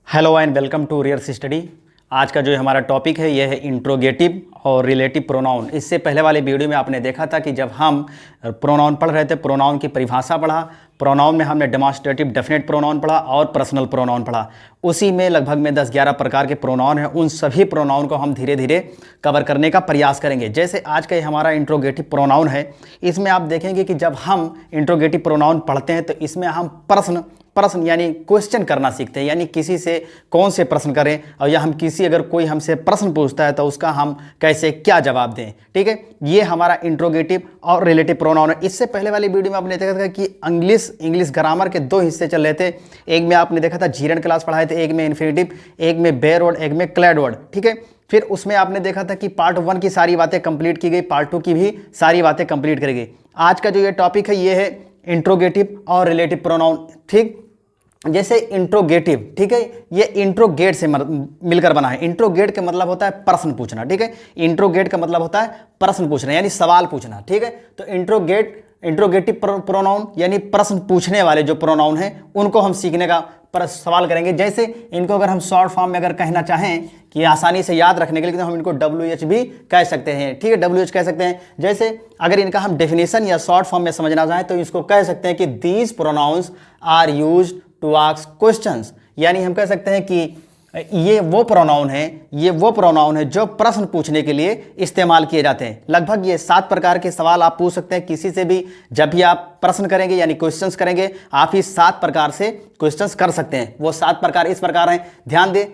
Hello and welcome to रियर्स study. आज का जो हमारा टॉपिक है यह है इंट्रोगेटिव और रिलेटिव प्रोनाउन। इससे पहले वाले वीडियो में आपने देखा था कि जब हम प्रोनाउन पढ़ रहे थे, प्रोनाउन की परिभाषा पढ़ा, प्रोनाउन में हमने डेमॉन्स्ट्रेटिव डेफिनेट प्रोनाउन पढ़ा और पर्सनल प्रोनाउन पढ़ा। उसी में लगभग में 10-11 प्रकार के प्रोनाउन हैं। उन सभी प्रोनाउन को हम धीरे धीरे कवर करने का प्रयास करेंगे। जैसे आज का हमारा इंट्रोगेटिव प्रोनाउन है, इसमें आप देखेंगे कि जब हम इंट्रोगेटिव प्रोनाउन पढ़ते हैं तो इसमें हम प्रश्न यानी क्वेश्चन करना सीखते हैं, यानी किसी से कौन से प्रश्न करें और या हम किसी अगर कोई हमसे प्रश्न पूछता है तो उसका हम कैसे क्या जवाब दें। ठीक है, ये हमारा इंट्रोगेटिव और रिलेटिव प्रोनाउन है। इससे पहले वाली वीडियो में आपने देखा था कि इंग्लिश ग्रामर के 2 हिस्से चल रहे थे। एक में आपने देखा था जीरेंड क्लास पढ़ाए थे, एक में इन्फिनेटिव, एक में बेयर वर्ड, एक में क्लैड वर्ड। ठीक है, फिर उसमें आपने देखा था कि पार्ट 1 की सारी बातें कंप्लीट की गई, पार्ट 2 की भी सारी बातें कंप्लीट करी गई। आज का जो ये टॉपिक है ये है इंट्रोगेटिव और रिलेटिव प्रोनाउन। ठीक, जैसे इंट्रोगेटिव, ठीक है, ये इंट्रोगेट से मिलकर बना है। इंट्रोगेट का मतलब होता है प्रश्न पूछना। ठीक है, इंट्रोगेट का मतलब होता है प्रश्न पूछना यानी सवाल पूछना। ठीक है, तो इंट्रोगेटिव प्रोनाउन यानी प्रश्न पूछने वाले जो प्रोनाउन हैं उनको हम सीखने का सवाल करेंगे। जैसे इनको अगर हम शॉर्ट फॉर्म में अगर कहना चाहें कि आसानी से याद रखने के लिए तो हम इनको WH भी कह सकते हैं। ठीक है, WH कह सकते हैं। जैसे अगर इनका हम डेफिनेशन या शॉर्ट फॉर्म में समझना चाहें तो इसको कह सकते हैं कि these pronouns are used to ask questions, यानी हम कह सकते हैं कि ये वो प्रोनाउन है जो प्रश्न पूछने के लिए इस्तेमाल किए जाते हैं। लगभग ये 7 प्रकार के सवाल आप पूछ सकते हैं किसी से भी। जब भी आप प्रश्न करेंगे यानी क्वेश्चंस करेंगे, आप ही 7 प्रकार से क्वेश्चंस कर सकते हैं। वो 7 प्रकार इस प्रकार हैं, ध्यान दें।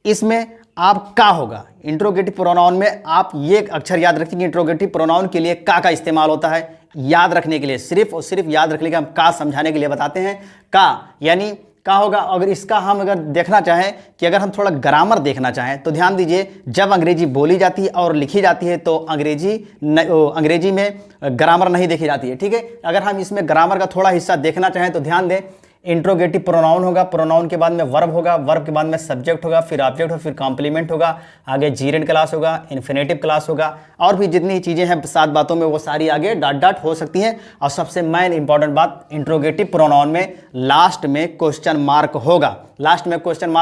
इसमें आप का होगा इंट्रोगेटिव प्रोनाउन में, आप ये अक्षर याद रखेंगे इंट्रोगेटिव प्रोनाउन के लिए का इस्तेमाल होता है। याद रखने के लिए सिर्फ और सिर्फ याद रखने के हम का समझाने के लिए बताते हैं। का यानी का होगा। अगर इसका हम अगर देखना चाहें कि अगर हम थोड़ा ग्रामर देखना चाहें तो ध्यान दीजिए, जब अंग्रेजी बोली जाती है और लिखी जाती है तो अंग्रेजी में ग्रामर नहीं देखी जाती है। ठीक है, अगर हम इसमें ग्रामर का थोड़ा हिस्सा देखना चाहें तो ध्यान दें, इंट्रोगेटिव प्रोनाउन होगा, प्रोनाउन के बाद में वर्ब होगा, वर्ब के बाद में सब्जेक्ट होगा, फिर ऑब्जेक्ट होगा, फिर कॉम्प्लीमेंट होगा, आगे जीरेंड क्लास होगा, इन्फिनेटिव क्लास होगा, और भी जितनी चीज़ें हैं 7 बातों में वो सारी आगे डॉट हो सकती हैं। और सबसे मेन इंपॉर्टेंट बात, इंट्रोगेटिव प्रोनाउन में लास्ट में क्वेश्चन मार्क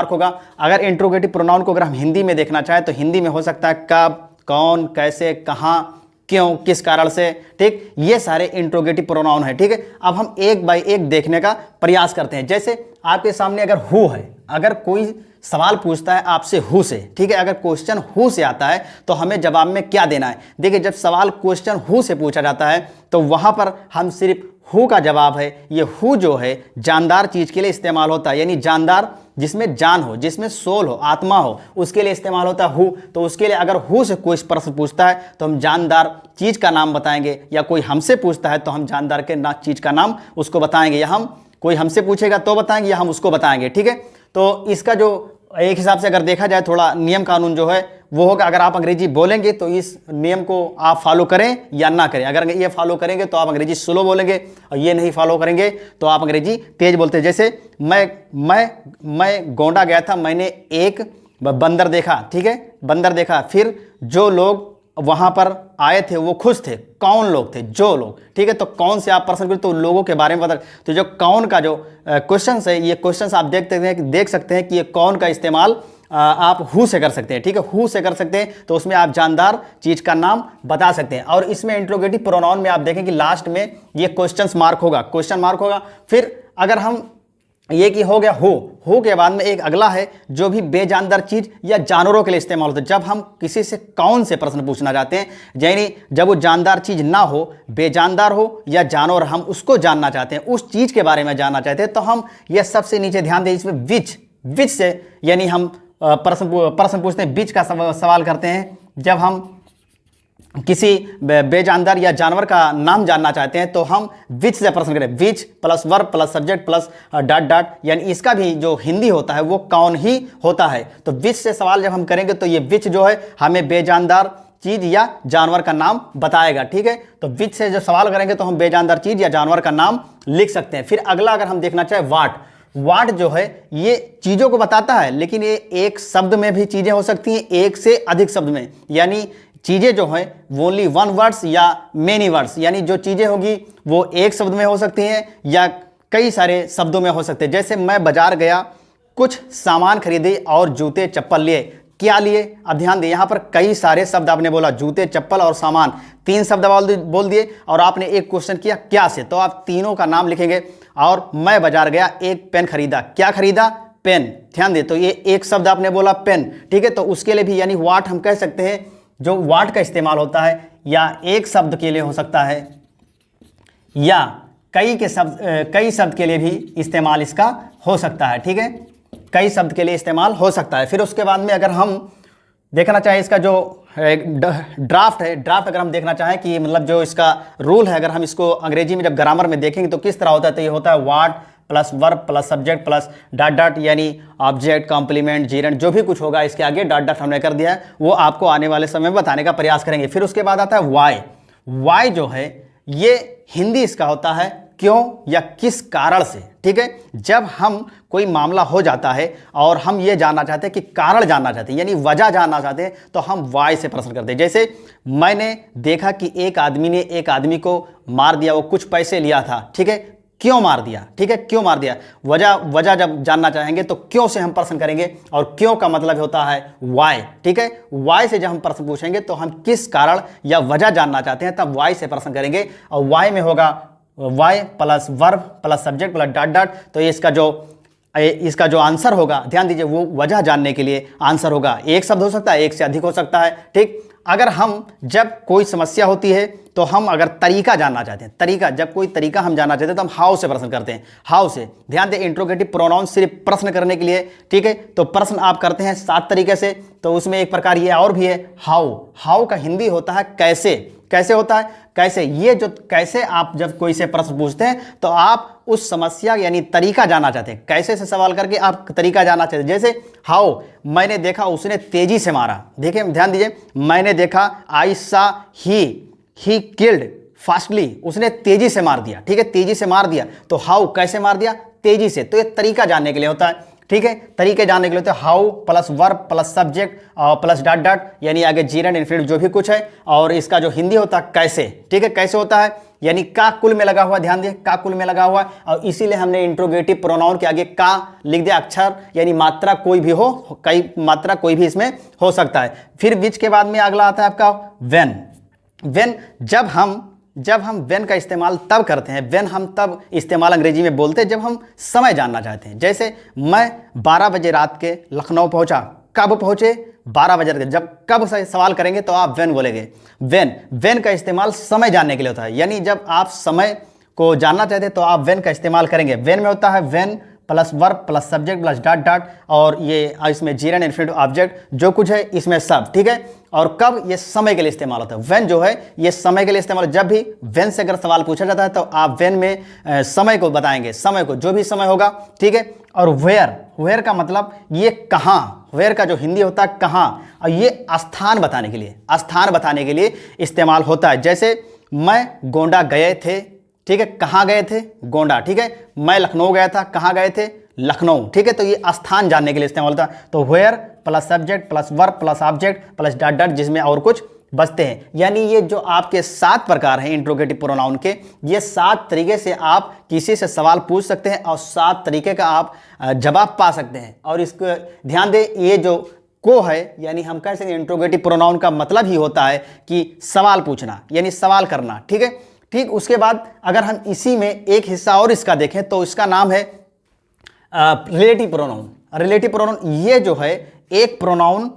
होगा। अगर इंट्रोगेटिव प्रोनाउन को अगर हम हिंदी में देखना चाहें तो हिंदी में हो सकता है कब, कौन, कैसे, कहाँ, क्यों, किस कारण से। ठीक, ये सारे इंट्रोगेटिव प्रोनाउन है। ठीक है, अब हम एक बाय एक देखने का प्रयास करते हैं। जैसे आपके सामने अगर हु है, अगर कोई सवाल पूछता है आपसे हु से, ठीक है, अगर क्वेश्चन हु से आता है तो हमें जवाब में क्या देना है। देखिए, जब सवाल क्वेश्चन हु से पूछा जाता है तो वहां पर हम सिर्फ हु का जवाब है। ये हु जो है जानदार चीज के लिए इस्तेमाल होता है, यानी जानदार जिसमें जान हो, जिसमें सोल हो, आत्मा हो, उसके लिए इस्तेमाल होता है हु। तो उसके लिए अगर हु से कोई प्रश्न पूछता है तो हम जानदार चीज का नाम बताएंगे, या कोई हमसे पूछता है तो हम जानदार के चीज का नाम उसको बताएंगे, या हम कोई हमसे पूछेगा तो बताएंगे या हम उसको बताएंगे। ठीक है, तो इसका जो एक हिसाब से अगर देखा जाए थोड़ा नियम कानून जो है वो होगा, अगर आप अंग्रेजी बोलेंगे तो इस नियम को आप फॉलो करें या ना करें। अगर ये फॉलो करेंगे तो आप अंग्रेजी स्लो बोलेंगे, और ये नहीं फॉलो करेंगे तो आप अंग्रेजी तेज बोलते हैं। जैसे मैं गोंडा गया था, मैंने एक बंदर देखा। ठीक है, बंदर देखा, फिर जो लोग वहां पर आए थे वो खुश थे। कौन लोग थे? जो लोग। ठीक है, तो कौन से आप प्रश्न करें तो लोगों के बारे में बता। तो जो कौन का जो क्वेश्चन है, ये क्वेश्चन आप देख सकते हैं कि ये कौन का इस्तेमाल आप हु से कर सकते हैं। ठीक है, हु से कर सकते हैं, तो उसमें आप जानदार चीज का नाम बता सकते हैं। और इसमें इंट्रोगेटिव प्रोनाउन में आप देखें कि लास्ट में ये क्वेश्चन मार्क होगा। फिर अगर हम ये कि हो गया हो के बाद में एक अगला है जो भी बेजानदार चीज या जानवरों के लिए इस्तेमाल होता है। जब हम किसी से कौन से प्रश्न पूछना चाहते हैं, यानी जब वो जानदार चीज ना हो, बेजानदार हो या जानवर, हम उसको जानना चाहते हैं, उस चीज के बारे में जानना चाहते हैं, तो हम ये सबसे नीचे ध्यान दें, इसमें विच से यानी हम प्रश्न पूछते हैं, बीच का सवाल करते हैं। जब हम किसी बेजानदार या जानवर का नाम जानना चाहते हैं तो हम विच से प्रश्न करें। Which plus verb plus subject plus dot, यानी इसका भी जो हिंदी होता है वो कौन ही होता है। तो विच से सवाल जब हम करेंगे तो ये विच जो है हमें बेजानदार चीज या जानवर का नाम बताएगा। ठीक है, तो विच से जब सवाल करेंगे तो हम बेजानदार चीज या जानवर का नाम लिख सकते हैं। फिर अगला अगर हम देखना चाहें वाट जो है ये चीज़ों को बताता है, लेकिन ये एक शब्द में भी चीज़ें हो सकती हैं, एक से अधिक शब्द में, यानी चीज़ें जो हैं ओनली 1 वर्ड्स या मेनी वर्ड्स, यानी जो चीज़ें होगी वो एक शब्द में हो सकती हैं या कई सारे शब्दों में हो सकते हैं। जैसे मैं बाजार गया कुछ सामान खरीदे और जूते चप्पल लिए। क्या लिए? अब ध्यान दिए, यहाँ पर कई सारे शब्द आपने बोला, जूते चप्पल और सामान, 3 शब्द बोल दिए और आपने एक क्वेश्चन किया क्या से, तो आप तीनों का नाम लिखेंगे। और मैं बाजार गया, एक पेन खरीदा। क्या खरीदा? पेन। ध्यान दे, तो ये एक शब्द आपने बोला पेन, ठीक है। तो उसके लिए भी यानी वाट हम कह सकते हैं, जो वाट का इस्तेमाल होता है, या एक शब्द के लिए हो सकता है या कई शब्द के लिए भी इस्तेमाल इसका हो सकता है, ठीक है। कई शब्द के लिए इस्तेमाल हो सकता है। फिर उसके बाद में अगर हम देखना चाहें इसका जो ड्राफ्ट है, ड्राफ्ट अगर हम देखना चाहें कि मतलब जो इसका रूल है, अगर हम इसको अंग्रेजी में जब ग्रामर में देखेंगे तो किस तरह होता है, तो ये होता है what plus verb plus subject plus dot dot, यानी ऑब्जेक्ट, कॉम्प्लीमेंट, जीरेंट, जो भी कुछ होगा इसके आगे डॉट डॉट हमने कर दिया है, वो आपको आने वाले समय में बताने का प्रयास करेंगे। फिर उसके बाद आता है वाई। वाई जो है ये हिंदी इसका होता है क्यों या किस कारण से, ठीक है। जब हम कोई मामला हो जाता है और हम ये जानना चाहते हैं कि कारण जानना चाहते हैं, यानी वजह जानना चाहते हैं, तो हम वाई से प्रश्न करते हैं। जैसे मैंने देखा कि एक आदमी ने एक आदमी को मार दिया, वो कुछ पैसे लिया था, ठीक है। क्यों मार दिया, ठीक है, क्यों मार दिया, वजह जब जानना चाहेंगे तो क्यों से हम प्रश्न करेंगे, और क्यों का मतलब होता है वाई, ठीक है। वाई से जब हम प्रश्न पूछेंगे तो हम किस कारण या वजह जानना चाहते हैं, तब वाई से प्रश्न करेंगे। और वाई में होगा why plus verb plus subject plus dot dot, तो ये इसका जो आंसर होगा, ध्यान दीजिए, वो वजह जानने के लिए आंसर होगा। एक शब्द हो सकता है, एक से अधिक हो सकता है, ठीक। अगर हम जब कोई समस्या होती है तो हम अगर तरीका जानना चाहते हैं, तरीका, जब कोई तरीका हम जानना चाहते हैं तो हम हाउ से प्रश्न करते हैं। हाउ से, ध्यान दें, इंट्रोगेटिव प्रोनाउन सिर्फ प्रश्न करने के लिए, ठीक है। तो प्रश्न आप करते हैं 7 तरीके से, तो उसमें एक प्रकार ये और भी है हाउ। हाउ का हिंदी होता है कैसे। कैसे होता है? कैसे। ये जो कैसे, आप जब कोई से प्रश्न पूछते हैं तो आप उस समस्या यानी तरीका जानना चाहते हैं, कैसे से सवाल करके आप तरीका जानना चाहते हैं। जैसे हाउ, मैंने देखा उसने तेजी से मारा। देखिए, ध्यान दीजिए, मैंने देखा, आई सा ही किल्ड फास्टली, उसने तेजी से मार दिया, ठीक है, तेजी से मार दिया। तो हाउ, कैसे मार दिया? तेजी से। तो ये तरीका जानने के लिए होता है, ठीक है। तरीके जानने के लिए होता है how plus verb plus subject plus dot dot, यानी आगे जीरेंट इन्फिनिटिव जो भी कुछ है, और इसका जो हिंदी होता है कैसे, ठीक है। कैसे होता है यानी का कुल में लगा हुआ, ध्यान दिए, का कुल में लगा हुआ, और इसीलिए हमने इंट्रोगेटिव प्रोनाउन के आगे का लिख दिया अक्षर, यानी मात्रा कोई भी हो, कई मात्रा कोई भी इसमें हो सकता है। फिर विच के बाद में अगला आता है आपका व्हेन। व्हेन, जब हम व्हेन का इस्तेमाल तब करते हैं, व्हेन हम तब इस्तेमाल अंग्रेजी में बोलते हैं जब हम समय जानना चाहते हैं। जैसे मैं 12 बजे रात के लखनऊ पहुंचा। कब पहुंचे? 12 बजे रात। जब कब से सवाल करेंगे तो आप व्हेन बोलेंगे। व्हेन का इस्तेमाल समय जानने के लिए होता है, यानी जब आप समय को जानना चाहते हैं तो आप व्हेन का इस्तेमाल करेंगे। व्हेन में होता है when plus verb plus subject plus dot dot, और ये इसमें जीरेंट इन्फिनिटिव ऑब्जेक्ट जो कुछ है इसमें सब, ठीक है। और कब? ये समय के लिए इस्तेमाल होता है। व्हेन जो है ये समय के लिए इस्तेमाल, जब भी व्हेन से अगर सवाल पूछा जाता है तो आप व्हेन में समय को बताएंगे, समय को, जो भी समय होगा, ठीक है। और वेयर का मतलब ये कहाँ, वेयर का जो हिंदी होता है कहाँ, और ये स्थान बताने के लिए इस्तेमाल होता है। जैसे मैं गोंडा गए थे, ठीक है, कहाँ गए थे? गोंडा, ठीक है। मैं लखनऊ गया था, कहाँ गए थे? लखनऊ, ठीक है। तो ये स्थान जानने के लिए इस्तेमाल होता है। तो where plus subject plus verb plus object plus dot dot, जिसमें और कुछ बचते हैं। यानी ये जो आपके 7 प्रकार हैं इंट्रोगेटिव प्रोनाउन के, ये 7 तरीके से आप किसी से सवाल पूछ सकते हैं और 7 तरीके का आप जवाब पा सकते हैं। और इसको ध्यान दें, ये जो को है, यानी हम कह सकते हैं इंट्रोगेटिव प्रोनाउन का मतलब ही होता है कि सवाल पूछना, यानी सवाल करना, ठीक है। ठीक, उसके बाद अगर हम इसी में एक हिस्सा और इसका देखें तो इसका नाम है रिलेटिव प्रोनाउन। रिलेटिव प्रोनाउन ये जो है एक प्रोनाउन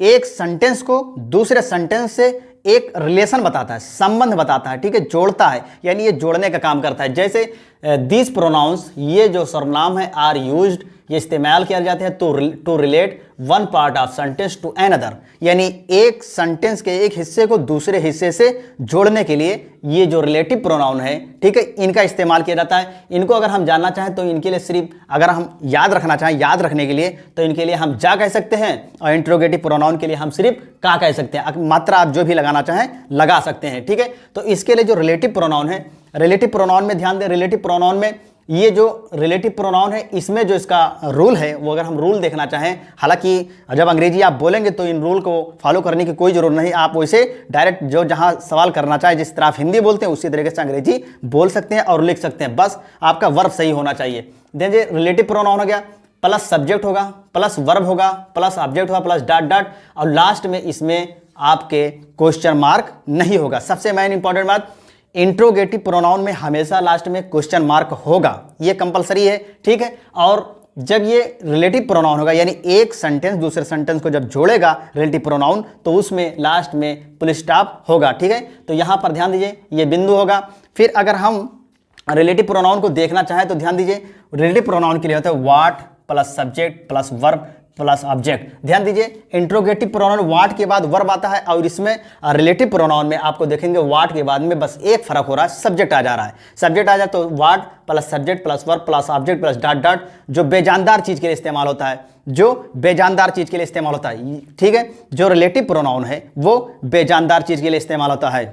एक सेंटेंस को दूसरे सेंटेंस से एक रिलेशन बताता है, संबंध बताता है, ठीक है, जोड़ता है, यानी ये जोड़ने का काम करता है। जैसे दिस प्रोनाउंस, ये जो सर्वनाम है, आर यूज्ड, ये इस्तेमाल किया जाते हैं to relate one part of sentence to another, यानी एक सेंटेंस के एक हिस्से को दूसरे हिस्से से जोड़ने के लिए ये जो रिलेटिव प्रोनाउन है, ठीक है, इनका इस्तेमाल किया जाता है। इनको अगर हम जानना चाहें तो इनके लिए सिर्फ, अगर हम याद रखना चाहें, याद रखने के लिए, तो इनके लिए हम जा कह सकते हैं, और इंट्रोगेटिव प्रोनाउन के लिए हम सिर्फ का कह सकते हैं। मात्रा आप जो भी लगाना चाहें लगा सकते हैं, ठीक है। तो इसके लिए जो रिलेटिव प्रोनाउन है, रिलेटिव प्रोनाउन में ध्यान दें, रिलेटिव प्रोनाउन में ये जो रिलेटिव प्रोनाउन है, इसमें जो इसका रूल है, वो अगर हम रूल देखना चाहें, हालांकि जब अंग्रेजी आप बोलेंगे तो इन रूल को फॉलो करने की कोई जरूरत नहीं, आप वैसे डायरेक्ट जो जहां सवाल करना चाहे, जिस तरह आप हिंदी बोलते हैं उसी तरीके से अंग्रेजी बोल सकते हैं और लिख सकते हैं, बस आपका वर्ब सही होना चाहिए। देखिए रिलेटिव प्रोनाउन हो गया, प्लस सब्जेक्ट होगा, प्लस वर्ब होगा, प्लस ऑब्जेक्ट होगा, प्लस डॉट डॉट, और लास्ट में इसमें आपके क्वेश्चन मार्क नहीं होगा। सबसे मेन इंपॉर्टेंट बात, इंट्रोगेटिव प्रोनाउन में हमेशा लास्ट में क्वेश्चन मार्क होगा, ये कंपलसरी है, ठीक है। और जब ये रिलेटिव प्रोनाउन होगा, यानी एक सेंटेंस दूसरे सेंटेंस को जब जोड़ेगा रिलेटिव प्रोनाउन, तो उसमें लास्ट में फुल स्टॉप होगा, ठीक है। तो यहाँ पर ध्यान दीजिए, ये बिंदु होगा। फिर अगर हम रिलेटिव प्रोनाउन को देखना चाहें तो ध्यान दीजिए, रिलेटिव प्रोनाउन के लिए होता है what plus subject plus verb plus object. ध्यान दीजिए, इंट्रोगेटिव प्रोनाउन व्हाट के बाद वर्ब आता है, और इसमें रिलेटिव प्रोनाउन में आपको देखेंगे व्हाट के बाद में बस एक फर्क हो रहा है, सब्जेक्ट आ जा रहा है। सब्जेक्ट आ जाए तो what plus subject plus verb plus object plus dot dot, जो बेजानदार चीज के लिए इस्तेमाल होता है, जो बेजानदार चीज के लिए इस्तेमाल होता है, ठीक है। जो रिलेटिव प्रोनाउन है वो बेजानदार चीज के लिए इस्तेमाल होता है।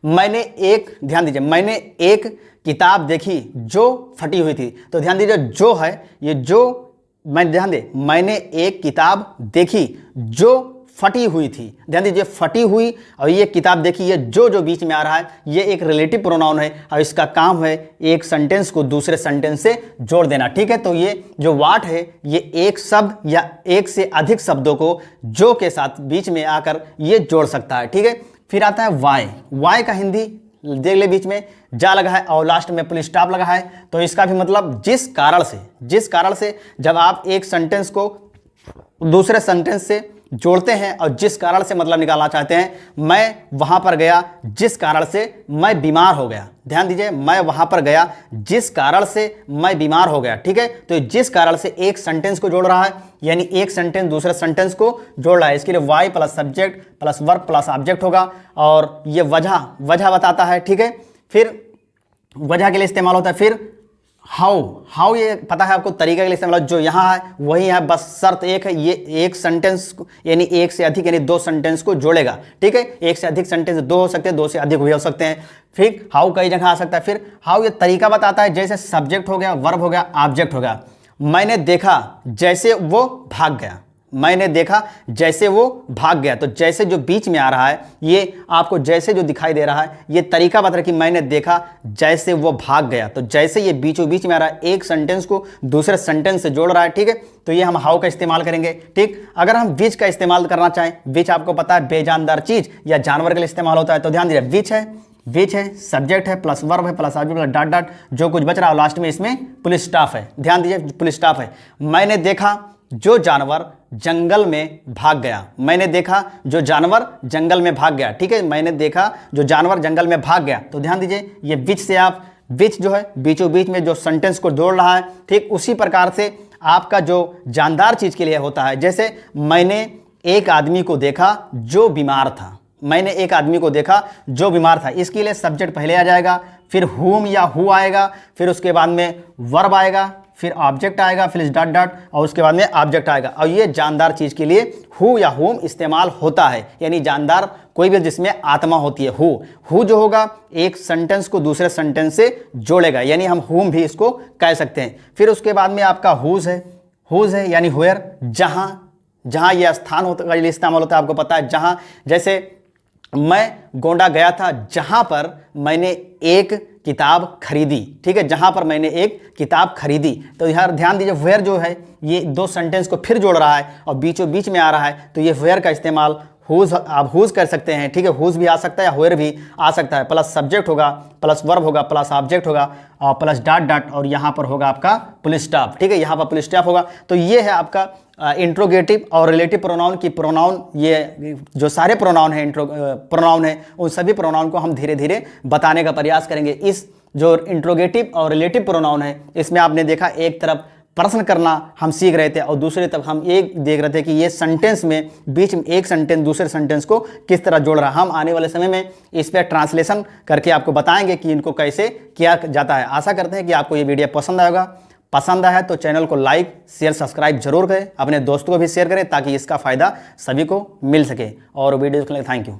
मैंने एक, ध्यान दीजिए, मैंने एक किताब देखी जो फटी हुई थी, तो ध्यान दीजिए जो है ये जो, मैं ध्यान दे, मैंने एक किताब देखी जो फटी हुई थी, ध्यान दीजिए फटी हुई और ये किताब देखी, ये जो बीच में आ रहा है ये एक रिलेटिव प्रोनाउन है, और इसका काम है एक सेंटेंस को दूसरे सेंटेंस से जोड़ देना, ठीक है। तो ये जो व्हाट है ये एक शब्द या एक से अधिक शब्दों को जो के साथ बीच में आकर ये जोड़ सकता है, ठीक है। फिर आता है वाई। वाई का हिंदी देख ले, बीच में जा लगा है और लास्ट में फुल स्टॉप लगा है, तो इसका भी मतलब जिस कारण से जब आप एक सेंटेंस को दूसरे सेंटेंस से जोड़ते हैं और जिस कारण से मतलब निकालना चाहते हैं, मैं वहां पर गया जिस कारण से मैं बीमार हो गया। ध्यान दीजिए, मैं वहां पर गया जिस कारण से मैं बीमार हो गया, ठीक है। तो जिस कारण से एक सेंटेंस को जोड़ रहा है, यानी एक सेंटेंस दूसरे सेंटेंस को जोड़ रहा है, इसके लिए why plus subject plus verb plus object होगा, और ये वजह बताता है, ठीक है। फिर वजह के लिए इस्तेमाल होता है। फिर हाउ ये पता है आपको, तरीका के लिए इस्तेमाल, जो यहाँ है वही है, बस शर्त एक है, ये एक सेंटेंस यानी एक से अधिक यानी दो सेंटेंस को जोड़ेगा, ठीक है। एक से अधिक सेंटेंस दो हो सकते हैं, दो से अधिक भी हो सकते हैं। फिर हाउ कई जगह आ सकता है। फिर हाउ ये तरीका बताता है, जैसे सब्जेक्ट हो गया, वर्ब हो गया, ऑब्जेक्ट हो गया। मैंने देखा जैसे वो भाग गया, मैंने देखा जैसे वो भाग गया, तो जैसे जो बीच में आ रहा है ये आपको जैसे जो दिखाई दे रहा है, ये तरीका बता रहा है कि मैंने देखा जैसे वो भाग गया, तो जैसे ये बीचों बीच में आ रहा है, एक सेंटेंस को दूसरे सेंटेंस से जोड़ रहा है, ठीक है। तो ये हम हाउ का इस्तेमाल करेंगे, ठीक। अगर हम विच का इस्तेमाल करना चाहें, विच आपको पता है बेजानदार चीज या जानवर के लिए इस्तेमाल होता है, तो ध्यान दीजिए, विच है, सब्जेक्ट है, प्लस वर्ब है, प्लस ऑब्जेक्ट, डॉट डॉट, जो कुछ बच रहा है लास्ट में इसमें फुल स्टॉप है। ध्यान दीजिए, फुल स्टॉप है। मैंने देखा जो जानवर जंगल में भाग गया, मैंने देखा जो जानवर जंगल में भाग गया, ठीक है। मैंने देखा जो जानवर जंगल में भाग गया, तो ध्यान दीजिए ये विच से आप, विच जो है बीचों बीच में जो सेंटेंस को जोड़ रहा है, ठीक उसी प्रकार से आपका जो जानदार चीज के लिए होता है। जैसे मैंने एक आदमी को देखा जो बीमार था, मैंने एक आदमी को देखा जो बीमार था, इसके लिए सब्जेक्ट पहले आ जाएगा, फिर हुम या हु आएगा, फिर उसके बाद में वर्ब आएगा, फिर ऑब्जेक्ट आएगा, फिर डॉट डॉट, और उसके बाद में ऑब्जेक्ट आएगा। और ये जानदार चीज के लिए हु या हुम इस्तेमाल होता है, यानी जानदार कोई भी जिसमें आत्मा होती है। हु जो होगा एक सेंटेंस को दूसरे सेंटेंस से जोड़ेगा, यानी हम हुम भी इसको कह सकते हैं। फिर उसके बाद में आपका हुज है यानी वेयर, जहां यह स्थान होता है इस्तेमाल होता है, आपको पता है जहां। जैसे मैं गोंडा गया था जहां पर मैंने एक किताब खरीदी, ठीक है, जहां पर मैंने एक किताब खरीदी। तो यहाँ ध्यान दीजिए, वेयर जो है ये दो सेंटेंस को फिर जोड़ रहा है और बीचों बीच में आ रहा है, तो ये वेयर का इस्तेमाल हुज, आप हुज कर सकते हैं, ठीक है। हुज भी आ सकता है या वेयर भी आ सकता है, प्लस सब्जेक्ट होगा, प्लस वर्ब होगा, प्लस ऑब्जेक्ट होगा, और प्लस डॉट डॉट, और यहाँ पर होगा आपका फुल स्टॉप, ठीक है, यहाँ पर फुल स्टॉप होगा। तो ये है आपका इंट्रोगेटिव और रिलेटिव प्रोनाउन की प्रोनाउन, ये जो सारे प्रोनाउन हैं प्रोनाउन है, उन सभी प्रोनाउन को हम धीरे धीरे बताने का प्रयास करेंगे। इस जो इंट्रोगेटिव और रिलेटिव प्रोनाउन है, इसमें आपने देखा एक तरफ प्रश्न करना हम सीख रहे थे और दूसरी तरफ हम ये देख रहे थे कि ये सेंटेंस में बीच में एक सेंटेंस दूसरे सेंटेंस को किस तरह जोड़ रहा है। हम आने वाले समय में इस पर ट्रांसलेशन करके आपको बताएंगे कि इनको कैसे किया जाता है। आशा करते हैं कि आपको ये वीडियो पसंद आएगा। पसंद आया तो चैनल को लाइक शेयर सब्सक्राइब जरूर करें, अपने दोस्तों को भी शेयर करें ताकि इसका फ़ायदा सभी को मिल सके। और वीडियो के लिए थैंक यू।